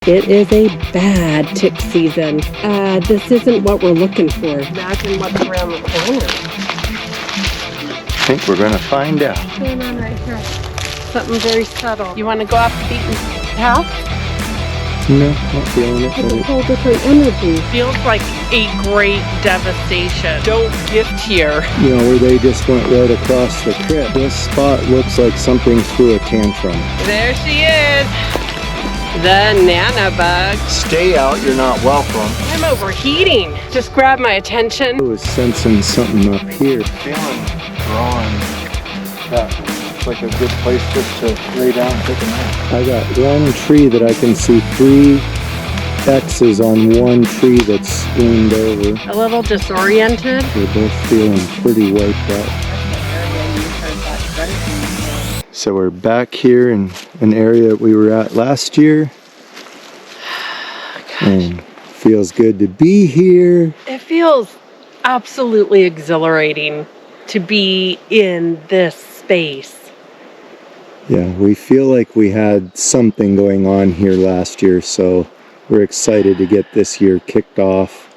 It is a bad tick season. This isn't what we're looking for. Imagine what's around the corner. I think we're gonna find out. What's going on right here? Something very subtle. You want to go off the beaten path? No, not feeling it. It's a whole different energy. Feels like a great devastation. Don't gift here. You know, where they just went right across the trip. This spot looks like something threw a tantrum. There she is. The Nana bug. Stay out, you're not welcome. I'm overheating. Just grabbed my attention. I was sensing something up here. Feeling drawn. That looks like a good place just to lay down and take a nap. I got one tree that I can see 3 X's on one tree that's leaned over. A little disoriented. We're both feeling pretty wiped out. So we're back here in an area that we were at last year. And feels good to be here. It feels absolutely exhilarating to be in this space. Yeah, we feel like we had something going on here last year, so we're excited to get this year kicked off.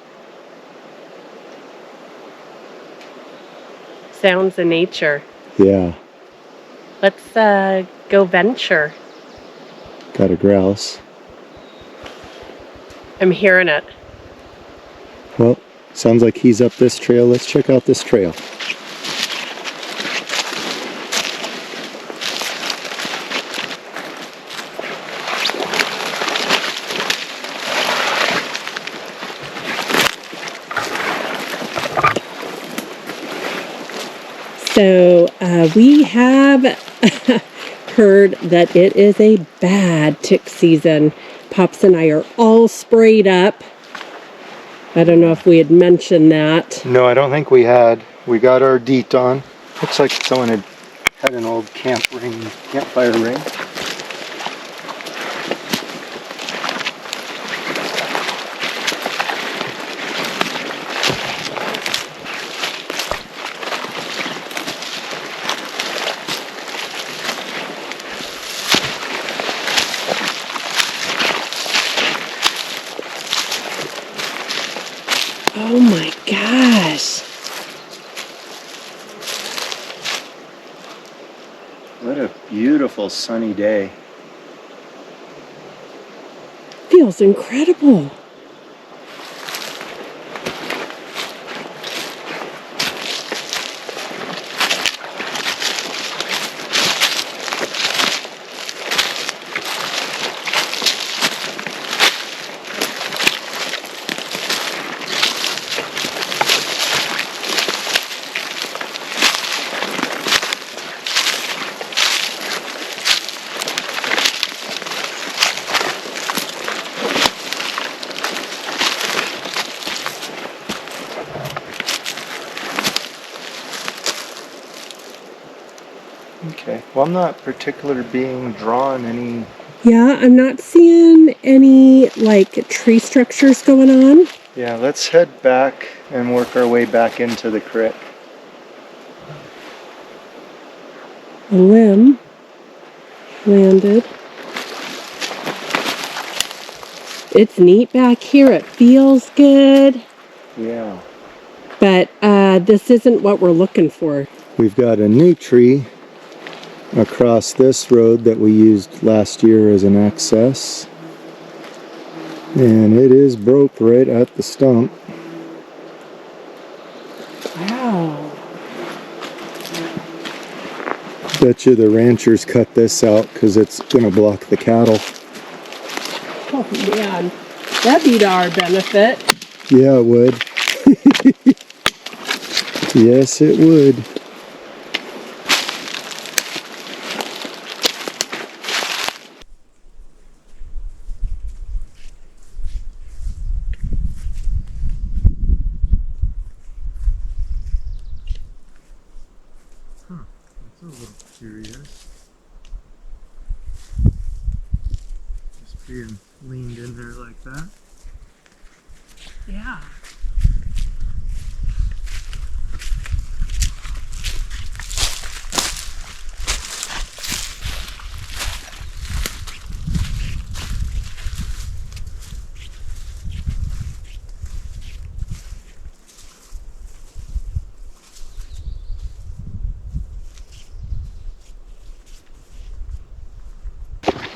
Sounds of nature. Yeah. Let's go venture. Got a grouse. I'm hearing it. Well, sounds like he's up this trail. Let's check out this trail. So we have heard that it is a bad tick season. Pops and I are all sprayed up. I don't know if we had mentioned that. No, I don't think we had. We got our DEET on. Looks like someone had an old campfire ring. Oh my gosh. What a beautiful sunny day. Feels incredible. Okay. Well, I'm not particularly being drawn any. Yeah, I'm not seeing any like tree structures going on. Yeah, let's head back and work our way back into the creek. A limb landed. It's neat back here. It feels good. Yeah. But this isn't what we're looking for. We've got a new tree across this road that we used last year as an access. And it is broke right at the stump. Wow. Bet you the ranchers cut this out because it's going to block the cattle. Oh man, that'd be to our benefit. Yeah, it would. Yes, it would. That's a little curious. Just being leaned in there like that. Yeah.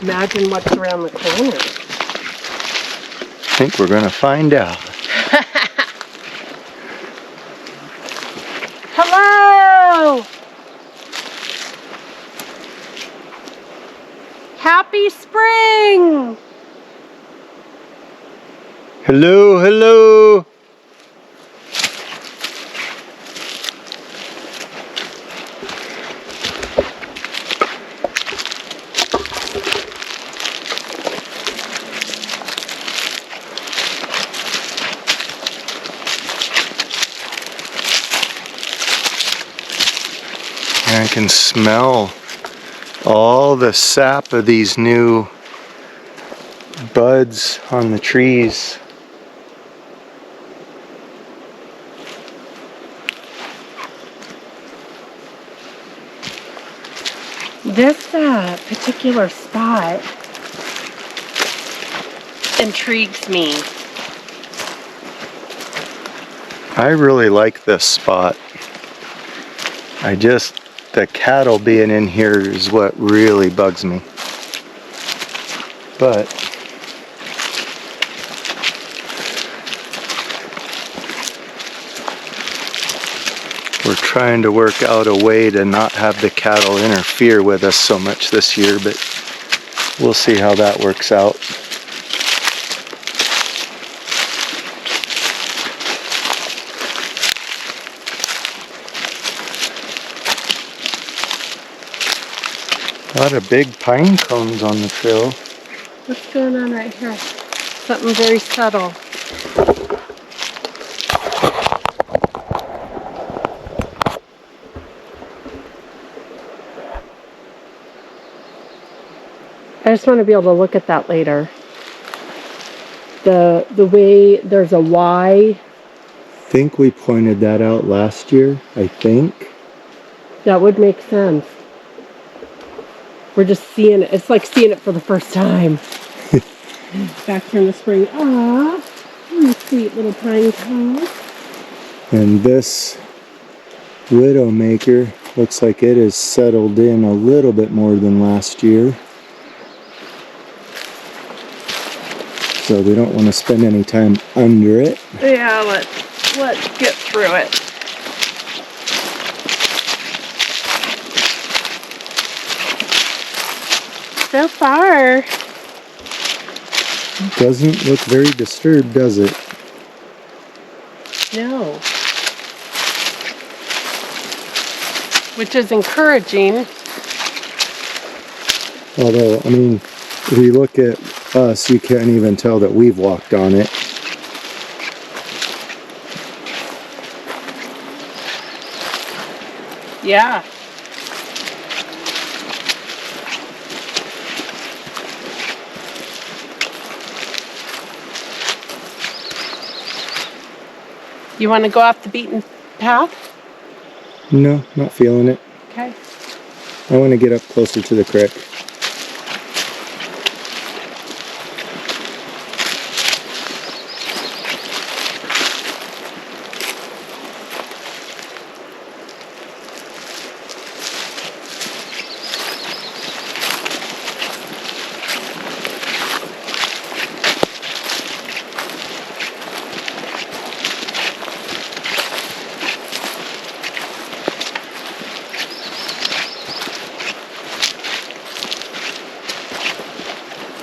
Imagine what's around the corner. I think we're gonna find out. Hello! Happy spring! Hello, hello. I can smell all the sap of these new buds on the trees. This particular spot intrigues me. I really like this spot. The cattle being in here is what really bugs me. But we're trying to work out a way to not have the cattle interfere with us so much this year, but we'll see how that works out. A lot of big pine cones on the trail. What's going on right here? Something very subtle. I just want to be able to look at that later. The way there's a Y. I think we pointed that out last year, I think. That would make sense. We're just seeing it. It's like seeing it for the first time. Back here in the spring. Ah, sweet little pine cone. And this widowmaker looks like it has settled in a little bit more than last year. So we don't want to spend any time under it. Yeah, let's get through it. So far. Doesn't look very disturbed, does it? No. Which is encouraging. Although, I mean, if you look at us, you can't even tell that we've walked on it. Yeah. You want to go off the beaten path? No, not feeling it. Okay. I want to get up closer to the creek.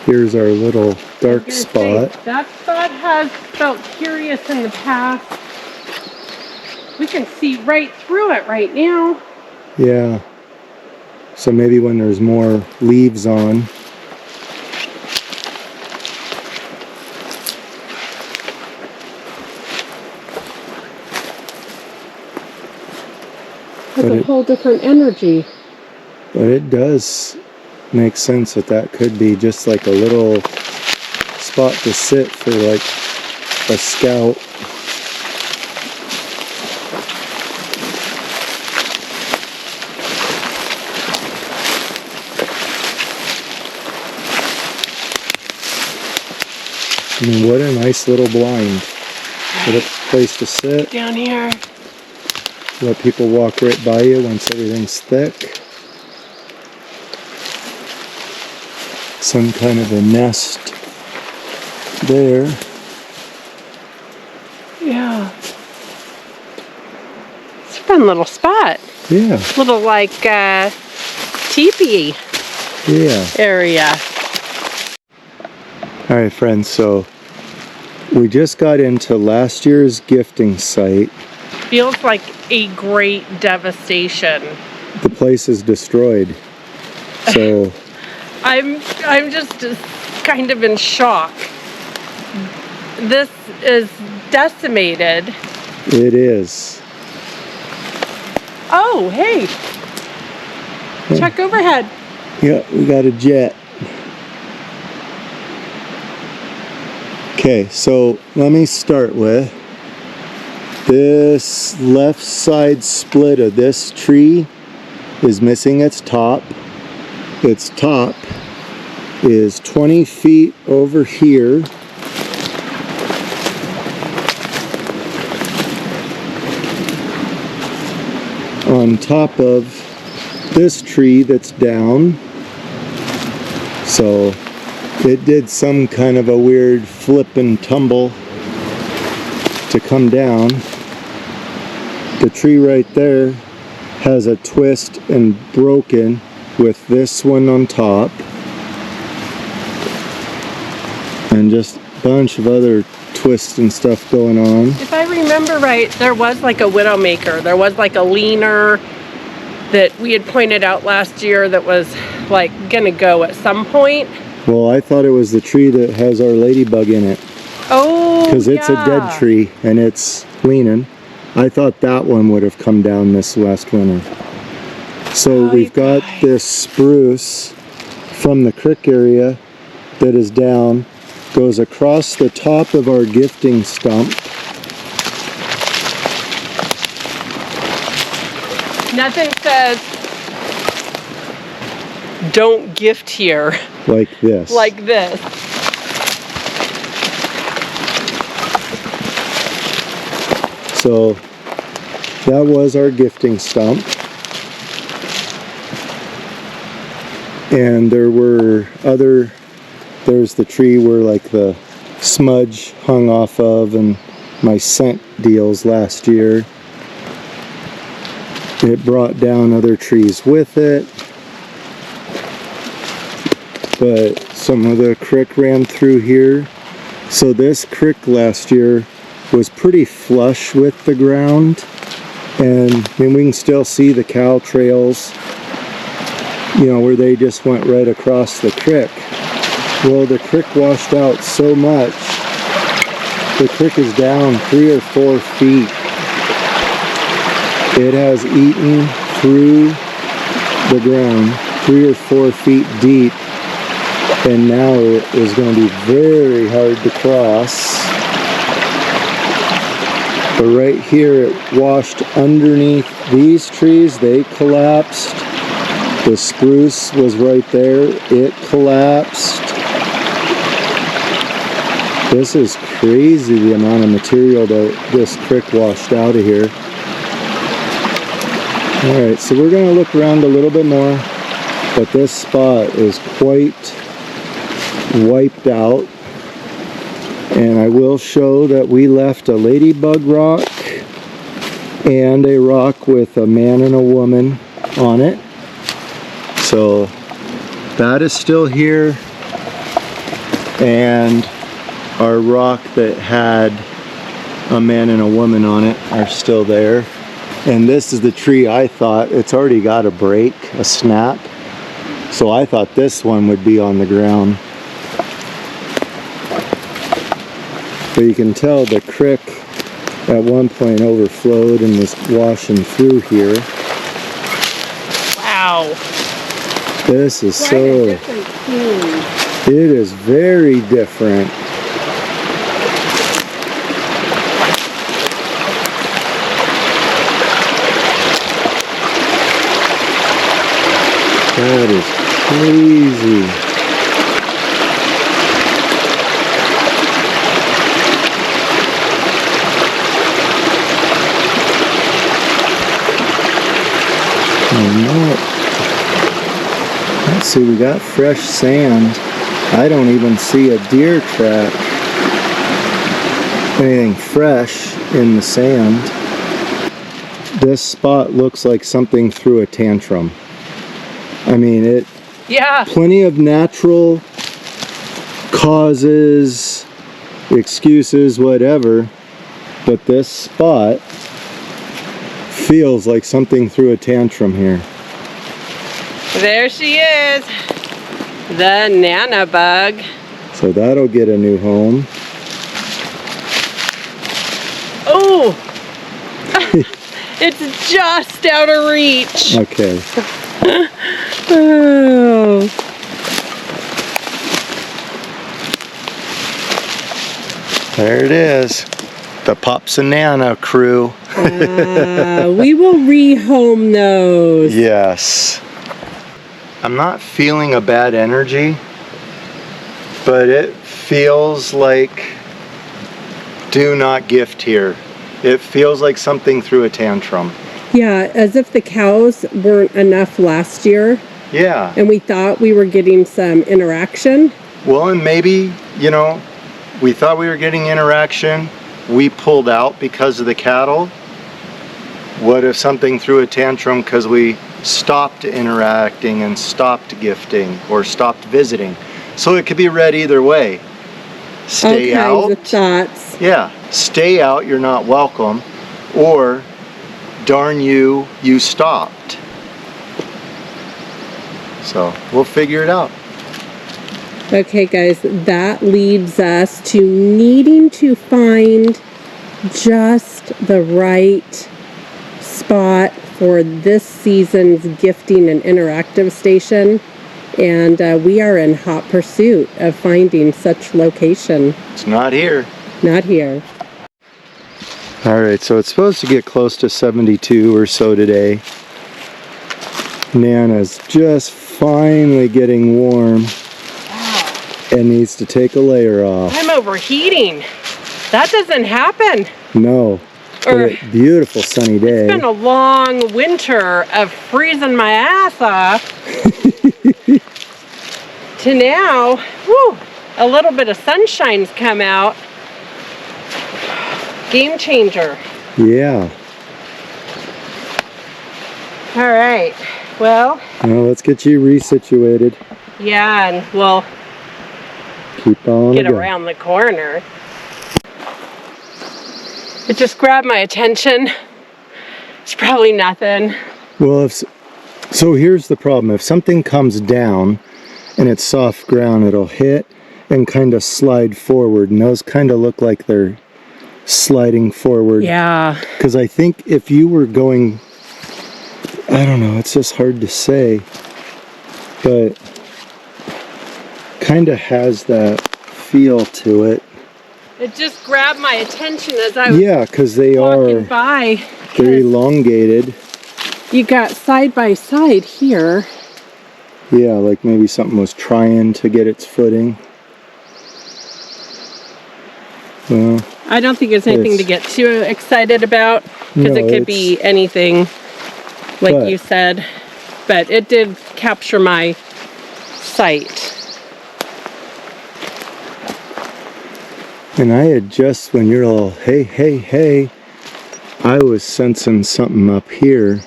Here's our little dark spot. That spot has felt curious in the past. We can see right through it right now. Yeah. So maybe when there's more leaves on. Has a whole different energy. But it does make sense that that could be just like a little spot to sit for like a scout. I mean, what a nice little blind. What a place to sit. Down here. Let people walk right by you once everything's thick. some kind of a nest there. Yeah. It's a fun little spot. Yeah. Little like teepee area. All right, friends, so we just got into last year's gifting site. Feels like a great devastation. The place is destroyed. So I'm just kind of in shock. This is decimated. it is. Oh, hey. Check overhead. Yeah, we got a jet. Okay, so let me start with this left side split of this tree is missing its top. Its top is 20 feet over here. On top of this tree that's down. So it did some kind of a weird flip and tumble to come down. The tree right there has a twist and broken with this one on top. And just a bunch of other twists and stuff going on. If I remember right, there was like a widowmaker. There was like a leaner that we had pointed out last year that was like gonna go at some point. Well, I thought it was the tree that has our ladybug in it. Oh, because it's a dead tree and it's leaning. I thought that one would have come down this last winter. So we've got this spruce from the creek area that is down, goes across the top of our gifting stump. Nothing says don't gift here Like this. like this. So that was our gifting stump. And there were other, there's the tree where like the smudge hung off of and my scent deals last year. It brought down other trees with it. But some of the creek ran through here. So this creek last year was pretty flush with the ground. And then we can still see the cow trails, you know, where they just went right across the creek. Well, the creek washed out so much, the creek is down 3 or 4 feet. It has eaten through the ground 3 or 4 feet deep, and now it is going to be very hard to cross. But right here it washed underneath these trees, they collapsed. The spruce was right there, it collapsed. This is crazy, the amount of material that this creek washed out of here. Alright, so we're going to look around a little bit more, but this spot is quite wiped out. And I will show that we left a ladybug rock and a rock with a man and a woman on it. So that is still here, and our rock that had a man and a woman on it are still there. And this is the tree I thought, it's already got a break, a snap. So I thought this one would be on the ground. But you can tell the creek at one point overflowed and was washing through here. Wow. This is Quite so... a different scene. It is very different. That is crazy. Oh no. Let's see, we got fresh sand. I don't even see a deer track, anything fresh in the sand. This spot looks like something threw a tantrum. I mean, Yeah. plenty of natural causes, excuses, whatever, but this spot feels like something threw a tantrum here. There she is. The Nana bug. So that'll get a new home. Oh! It's just out of reach. Okay. Oh. There it is. The Pops and Nana crew. We will rehome those. Yes. I'm not feeling a bad energy, but it feels like do not gift here. It feels like something threw a tantrum. Yeah, as if the cows weren't enough last year Yeah. and we thought we were getting some interaction. Well, and maybe, you know, we thought we were getting interaction. We pulled out because of the cattle. What if something threw a tantrum because we stopped interacting and stopped gifting or stopped visiting? So it could be read either way. Stay All out. kinds of thoughts. Yeah, stay out, you're not welcome. Or, darn you, you stopped. So, we'll figure it out. Okay, guys, that leads us to needing to find just the right spot for this season's gifting and interactive station. And we are in hot pursuit of finding such location. It's not here. Not here. Alright, so it's supposed to get close to 72 or so today. Nana's just finally getting warm and needs to take a layer off. I'm overheating. That doesn't happen. No, but a beautiful sunny day. It's been a long winter of freezing my ass off. To now, whew, a little bit of sunshine's come out. Game changer. Yeah. All right. Well, Now let's get you resituated. yeah, and we'll Keep on get going. around the corner. It just grabbed my attention. It's probably nothing. Well, so here's the problem. If something comes down and it's soft ground, it'll hit and kind of slide forward. And those kind of look like they're sliding forward. Yeah. Because I think if you were going, I don't know, it's just hard to say, but kind of has that feel to it. It just grabbed my attention as I was Yeah, because they walking are, by. they're elongated. You got side by side here. Yeah, like maybe something was trying to get its footing. Well, I don't think it's anything to get too excited about because No, it could be anything, like but- you said. But it did capture my sight. and I had just, when you're all, hey, hey, hey, I was sensing something up here.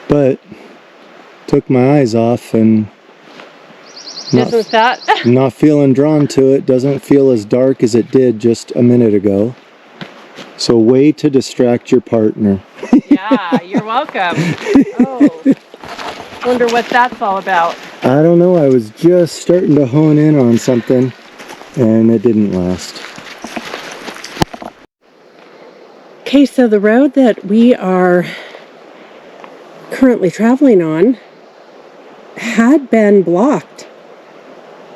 But took my eyes off and Isn't that? not feeling drawn to it. Doesn't feel as dark as it did just a minute ago. So way to distract your partner. Yeah, you're welcome. Oh, wonder what that's all about. I don't know, I was just starting to hone in on something and it didn't last. Okay, so the road that we are currently traveling on had been blocked.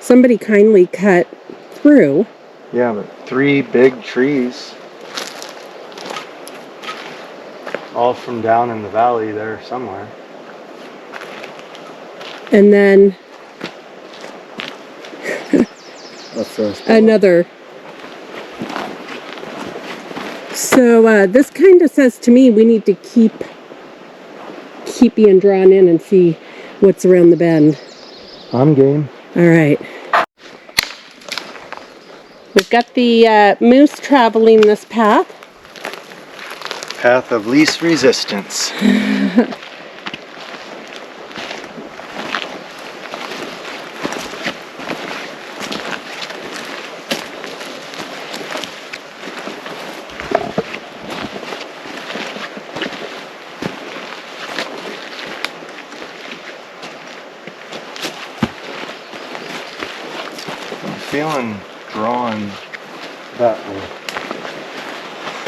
Somebody kindly cut through. Yeah, but 3 big trees. All from down in the valley there somewhere. And then What's this? another. So this kind of says to me we need to keep being drawn in and see what's around the bend. I'm game. All right. We've got the moose traveling this path. Path of least resistance. Feeling drawn that way.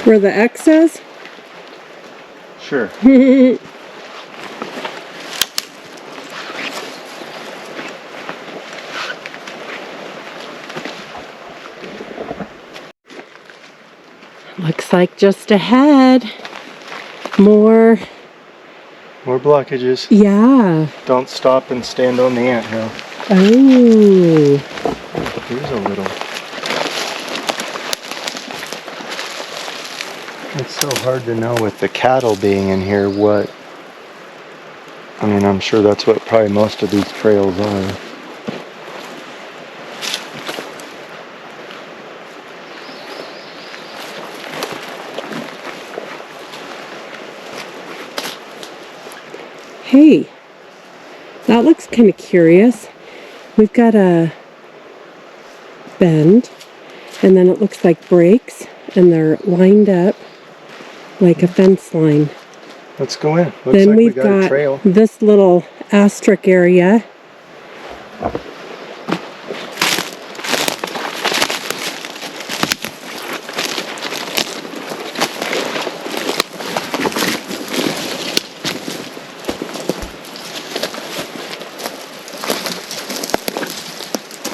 Where the X is? Sure. Looks like just ahead. More blockages. Yeah. Don't stop and stand on the anthill. Oh. Here's a little. It's so hard to know with the cattle being in here what. I mean, I'm sure that's what probably most of these trails are. Hey, that looks kind of curious. We've got a bend, and then it looks like breaks, and they're lined up like a fence line. Let's go in. Looks Then like we've we got a trail. this little asterisk area.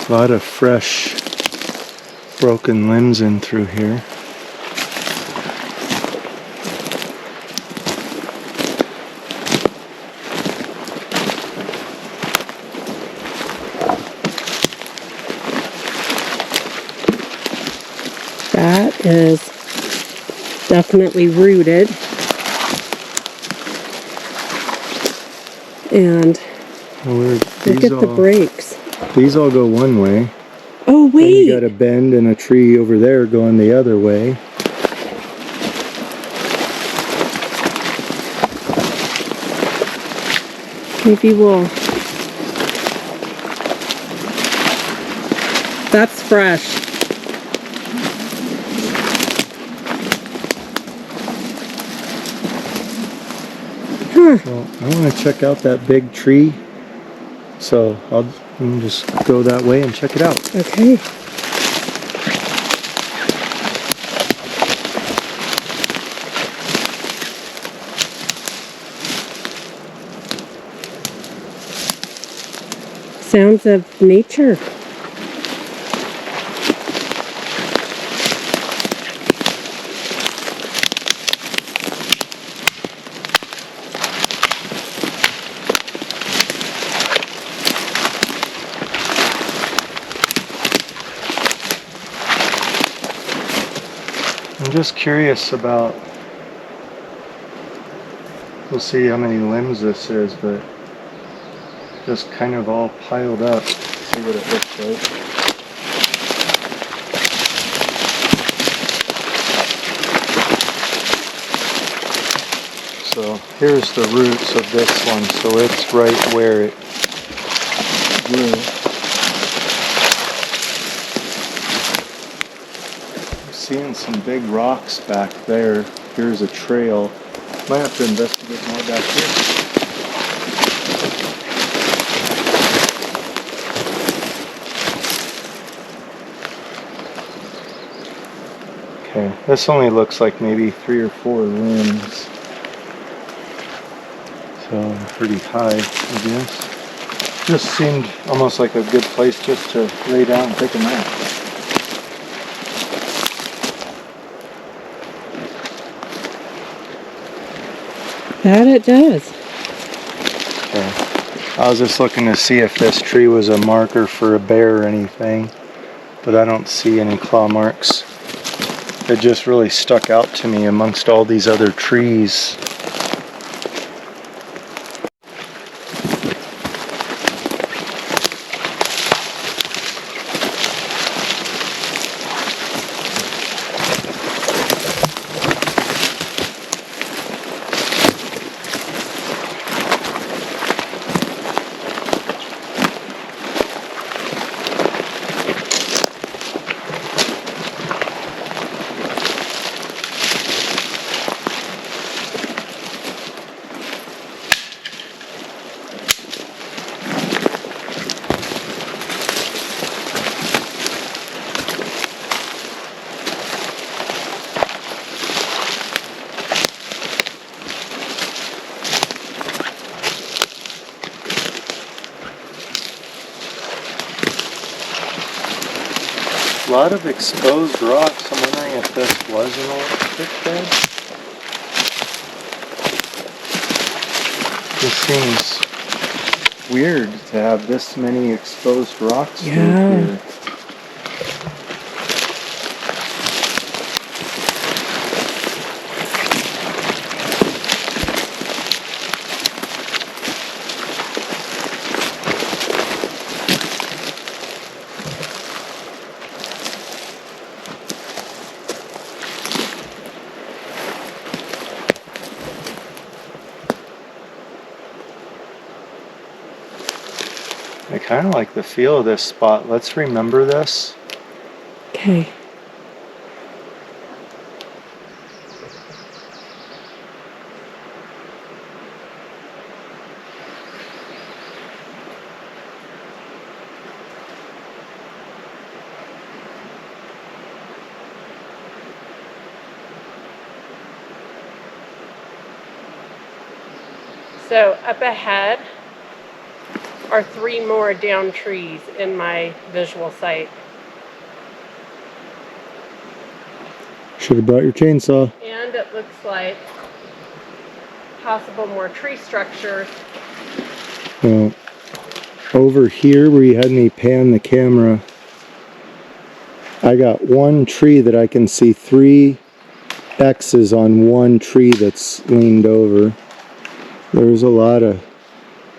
A lot of fresh broken limbs in through here. That is definitely rooted. And look at the breaks. These all go one way. Oh, Then wait. you got a bend and a tree over there going the other way. Maybe we'll... That's fresh. Huh. Well, I want to check out that big tree. So I'll just go that way and check it out. Okay. Sounds of nature. I'm just curious about, we'll see how many limbs this is, but just kind of all piled up. See what it looks like. So here's the roots of this one, so it's right where it grew. Seeing some big rocks back there. Here's a trail. Might have to investigate more back here. Okay, this only looks like maybe 3 or 4 limbs. So pretty high, I guess. Just seemed almost like a good place just to lay down and take a nap. That it does. Okay. I was just looking to see if this tree was a marker for a bear or anything, but I don't see any claw marks. It just really stuck out to me amongst all these other trees. A lot of exposed rocks. I'm wondering if this was an old creek bed. This seems weird to have this many exposed rocks through here. I kind of like the feel of this spot. Let's remember this. Okay. So up ahead are 3 more down trees in my visual sight. Should have brought your chainsaw. And it looks like possible more tree structures. Well, over here where you had me pan the camera, I got one tree that I can see 3 X's on one tree that's leaned over. There's a lot of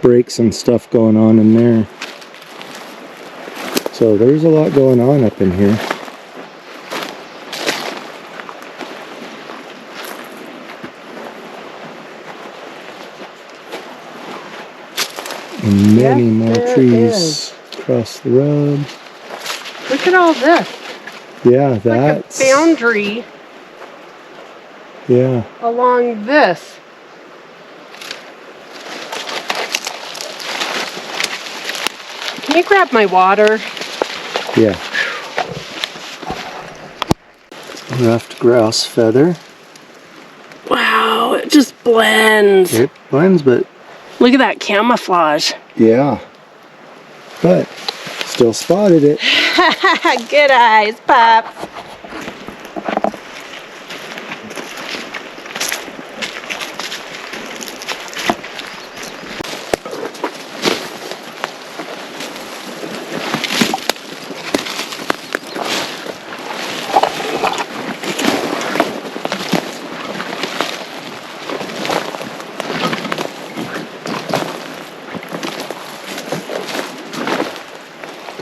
breaks and stuff going on in there. So there's a lot going on up in here. And many more trees across the road. Look at all this. Yeah, that's like a boundary. Yeah. Along this. Can you grab my water? Yeah. Ruffed grouse feather. Wow, it just blends. It blends, but look at that camouflage. yeah. But still spotted it. Good eyes, Pops.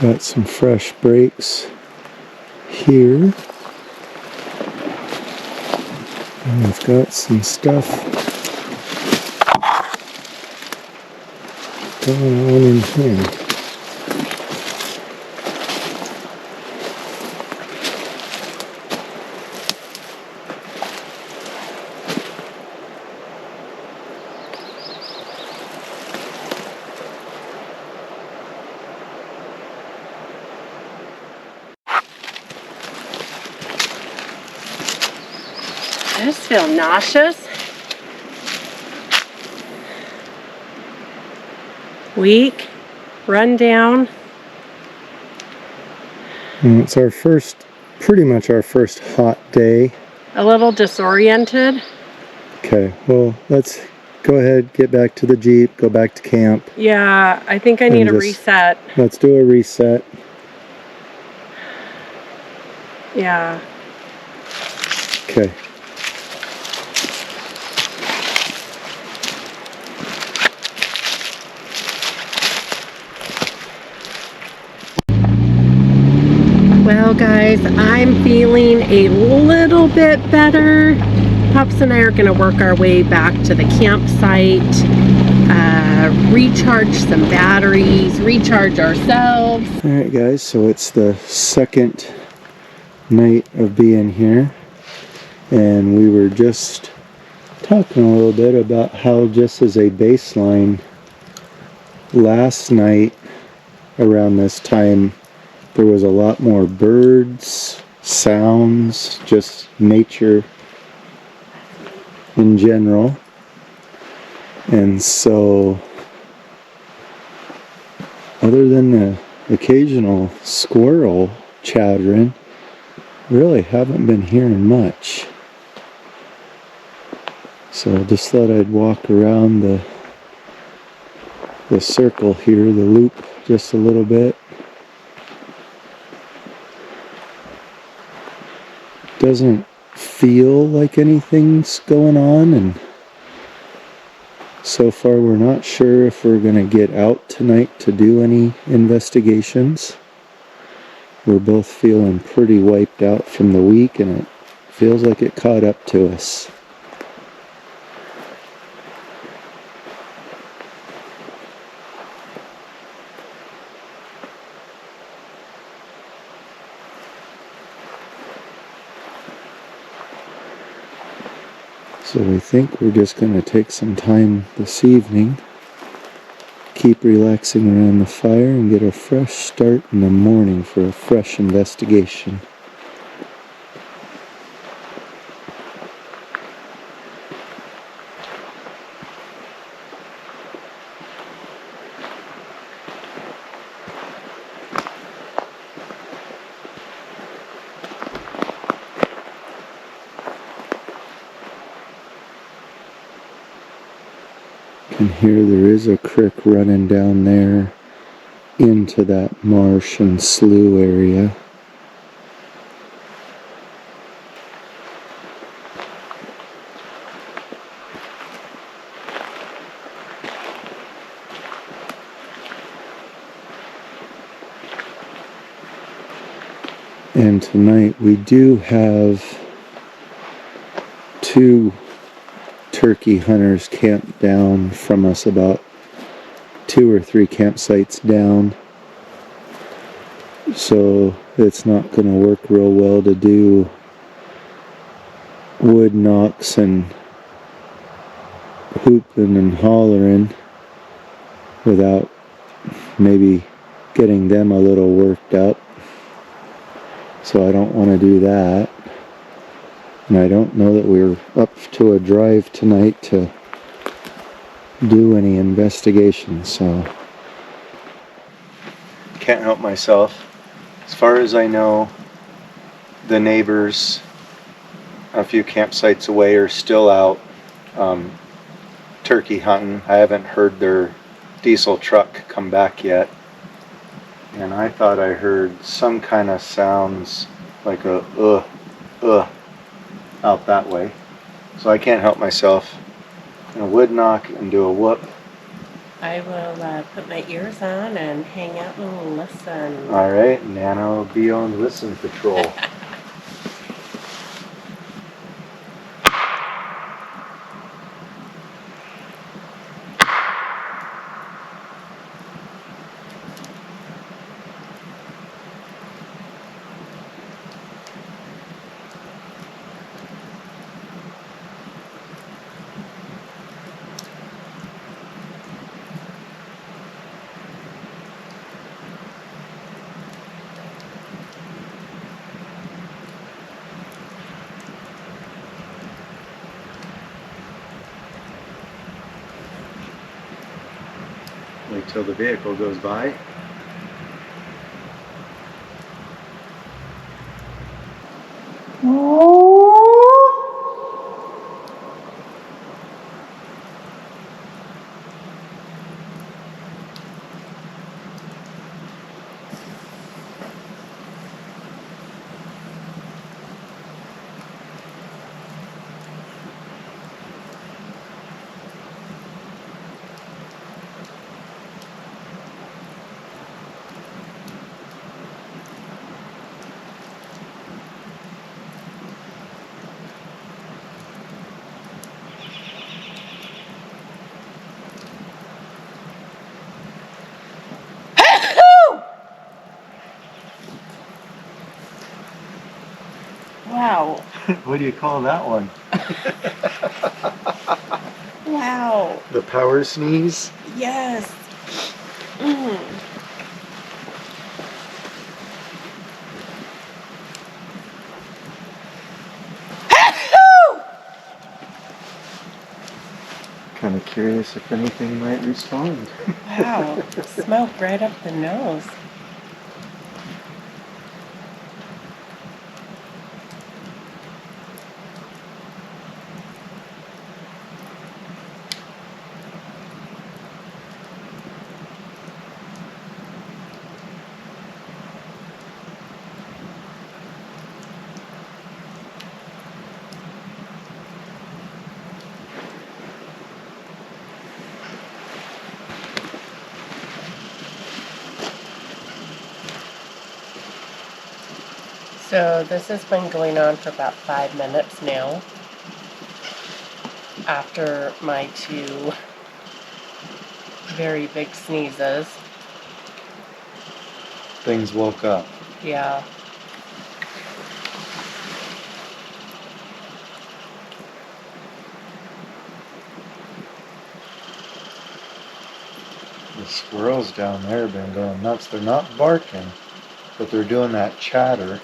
Got some fresh breaks here. And I've got some stuff going on in here. I just feel nauseous. Weak. Run down. And it's our first, pretty much our first hot day. A little disoriented. Okay, well, let's go ahead, get back to the Jeep, go back to camp. Yeah, I think I need a reset. Let's do a reset. Yeah. Okay. Well, guys, I'm feeling a little bit better. Pops and I are going to work our way back to the campsite, recharge some batteries, recharge ourselves. All right, guys, so it's the second night of being here, and we were just talking a little bit about how, just as a baseline, last night around this time there was a lot more birds, sounds, just nature in general. And so, other than the occasional squirrel chattering, really haven't been hearing much. So I just thought I'd walk around the circle here, the loop, just a little bit. Doesn't feel like anything's going on, and so far we're not sure if we're going to get out tonight to do any investigations. We're both feeling pretty wiped out from the week, and it feels like it caught up to us. So we think we're just going to take some time this evening, keep relaxing around the fire, and get a fresh start in the morning for a fresh investigation. And here there is a creek running down there into that marsh and slough area. And tonight we do have 2 turkey hunters camped down from us, about 2 or 3 campsites down. So it's not going to work real well to do wood knocks and hooping and hollering without maybe getting them a little worked up. So I don't want to do that. And I don't know that we're up to a drive tonight to do any investigation, so can't help myself. As far as I know, the neighbors a few campsites away are still out turkey hunting. I haven't heard their diesel truck come back yet. And I thought I heard some kind of sounds like a out that way. So I can't help myself. I'm going to wood knock and do a whoop. I will put my ears on and hang out and listen. Alright, Nana will be on listen patrol. Wait till the vehicle goes by. Wow. What do you call that one? Wow. The power sneeze? Yes. Mm. Kind of curious if anything might respond. Wow. Smoke right up the nose. So this has been going on for about 5 minutes now. After my 2 very big sneezes. Things woke up. Yeah. The squirrels down there have been going nuts. They're not barking, but they're doing that chatter.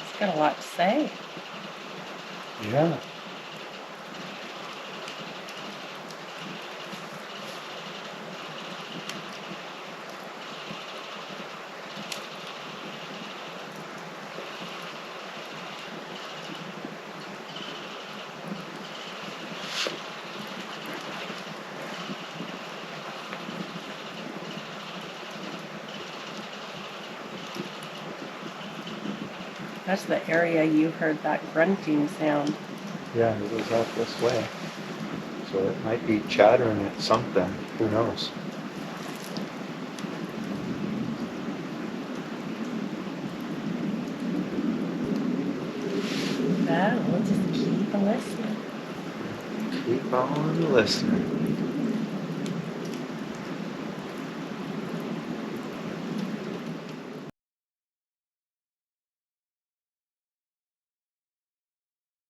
It's got a lot to say. Yeah. That's the area you heard that grunting sound. Yeah, it goes out this way. So it might be chattering at something. Who knows? Well, we'll just keep listening. Keep on listening.